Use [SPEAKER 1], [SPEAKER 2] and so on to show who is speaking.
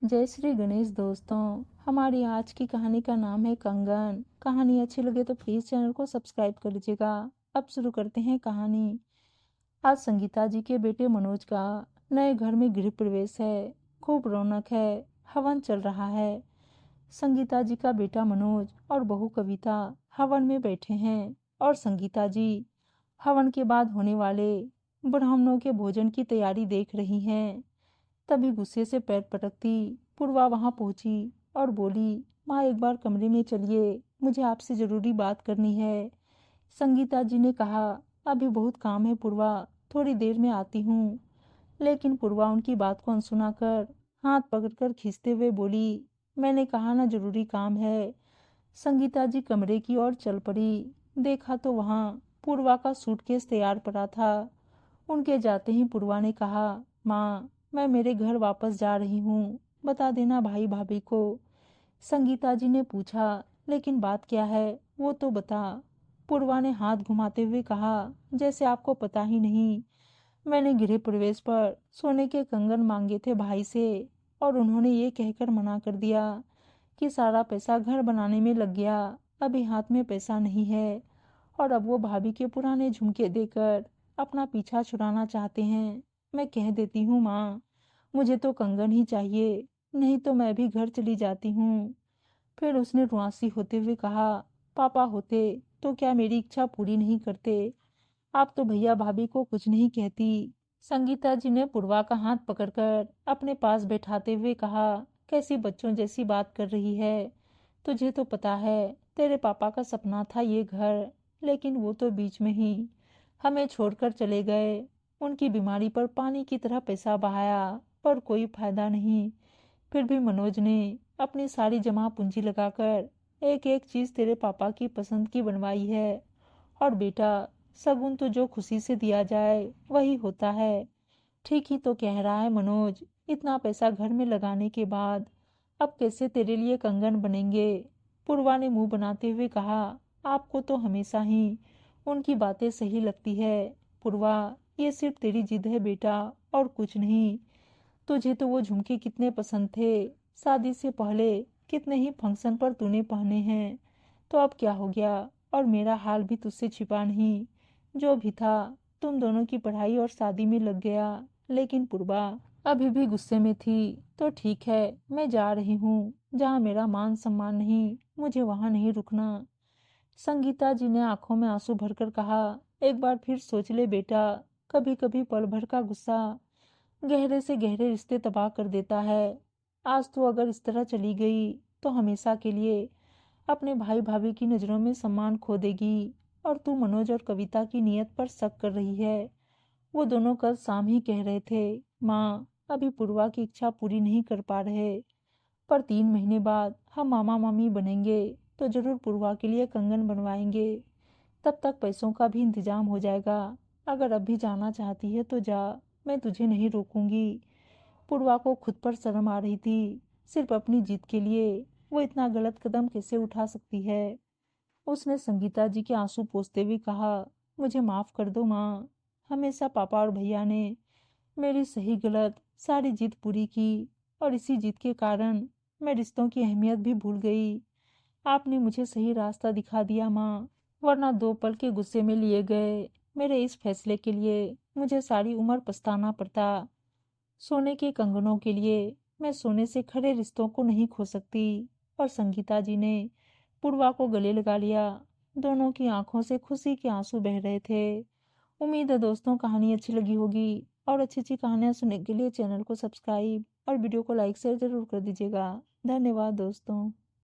[SPEAKER 1] जय श्री गणेश दोस्तों। हमारी आज की कहानी का नाम है कंगन। कहानी अच्छी लगे तो प्लीज चैनल को सब्सक्राइब कर लीजिएगा। अब शुरू करते हैं कहानी। आज संगीता जी के बेटे मनोज का नए घर में गृह प्रवेश है। खूब रौनक है, हवन चल रहा है। संगीता जी का बेटा मनोज और बहू कविता हवन में बैठे हैं और संगीता जी हवन के बाद होने वाले ब्राह्मणों के भोजन की तैयारी देख रही हैं। तभी गुस्से से पैर पटकती पूर्वा वहां पहुंची और बोली, माँ एक बार कमरे में चलिए, मुझे आपसे जरूरी बात करनी है। संगीता जी ने कहा, अभी बहुत काम है पूर्वा, थोड़ी देर में आती हूँ। लेकिन पूर्वा उनकी बात को अनसुना कर हाथ पकड़कर खींचते हुए बोली, मैंने कहा ना जरूरी काम है। संगीता जी कमरे की ओर चल पड़ी। देखा तो वहां पूर्वा का सूटकेस तैयार पड़ा था। उनके जाते ही पूर्वा ने कहा, माँ मैं मेरे घर वापस जा रही हूँ, बता देना भाई भाभी को। संगीता जी ने पूछा, लेकिन बात क्या है वो तो बता। पूर्वा ने हाथ घुमाते हुए कहा, जैसे आपको पता ही नहीं। मैंने गृह प्रवेश पर सोने के कंगन मांगे थे भाई से और उन्होंने ये कहकर मना कर दिया कि सारा पैसा घर बनाने में लग गया, अभी हाथ में पैसा नहीं है। और अब वो भाभी के पुराने झुमके देकर अपना पीछा छुड़ाना चाहते हैं। मैं कह देती हूँ माँ, मुझे तो कंगन ही चाहिए, नहीं तो मैं भी घर चली जाती हूँ। फिर उसने रुआंसी होते हुए कहा, पापा होते तो क्या मेरी इच्छा पूरी नहीं करते? आप तो भैया भाभी को कुछ नहीं कहती। संगीता जी ने पूर्वा का हाथ पकड़कर अपने पास बैठाते हुए कहा, कैसी बच्चों जैसी बात कर रही है? तुझे तो पता है तेरे पापा का सपना था ये घर, लेकिन वो तो बीच में ही हमें छोड़कर चले गए। उनकी बीमारी पर पानी की तरह पैसा बहाया पर कोई फायदा नहीं। फिर भी मनोज ने अपनी सारी जमा पूंजी लगाकर एक एक चीज तेरे पापा की पसंद की बनवाई है। और बेटा, शगुन तो जो खुशी से दिया जाए वही होता है। ठीक ही तो कह रहा है मनोज, इतना पैसा घर में लगाने के बाद अब कैसे तेरे लिए कंगन बनेंगे? पूर्वा ने मुंह बनाते हुए कहा, आपको तो हमेशा ही उनकी बातें सही लगती है। पूर्वा, ये सिर्फ तेरी जिद है बेटा, और कुछ नहीं। तुझे तो वो झुमके कितने पसंद थे, शादी से पहले कितने ही फंक्शन पर तूने पहने हैं। तो अब क्या हो गया? और मेरा हाल भी तुझसे छिपा नहीं। जो भी था, तुम दोनों की पढ़ाई और शादी में लग गया। लेकिन पूर्वा अभी भी गुस्से में थी। तो ठीक है, मैं जा रही हूँ, जहाँ मेरा मान सम्मान नहीं, मुझे वहां नहीं रुकना। संगीता जी ने आंखों में आंसू भरकर कहा, एक बार फिर सोच ले बेटा, कभी कभी पल भर का गुस्सा गहरे से गहरे रिश्ते तबाह कर देता है। आज तो अगर इस तरह चली गई तो हमेशा के लिए अपने भाई भाभी की नजरों में सम्मान खो देगी। और तू मनोज और कविता की नीयत पर शक कर रही है। वो दोनों कल शाम ही कह रहे थे, माँ अभी पूर्वा की इच्छा पूरी नहीं कर पा रहे, पर 3 महीने बाद हम मामा मामी बनेंगे तो जरूर पूर्वा के लिए कंगन बनवाएंगे। तब तक पैसों का भी इंतजाम हो जाएगा। अगर अब भी जाना चाहती है तो जा, मैं तुझे नहीं रोकूंगी। पूर्वा को खुद पर शर्म आ रही थी। सिर्फ अपनी जीत के लिए वो इतना गलत कदम कैसे उठा सकती है? उसने संगीता जी के आंसू पोंछते हुए कहा, मुझे माफ कर दो माँ। हमेशा पापा और भैया ने मेरी सही गलत सारी जीत पूरी की, और इसी जीत के कारण मैं रिश्तों की अहमियत भी भूल गई। आपने मुझे सही रास्ता दिखा दिया माँ, वरना 2 पल के गुस्से में लिए गए मेरे इस फैसले के लिए मुझे सारी उम्र पछताना पड़ता। सोने के कंगनों के लिए मैं सोने से खरे रिश्तों को नहीं खो सकती। और संगीता जी ने पूर्वा को गले लगा लिया। दोनों की आंखों से खुशी के आंसू बह रहे थे। उम्मीद है दोस्तों कहानी अच्छी लगी होगी, और अच्छी अच्छी कहानियां सुनने के लिए चैनल को सब्सक्राइब और वीडियो को लाइक शेयर जरूर कर दीजिएगा। धन्यवाद दोस्तों।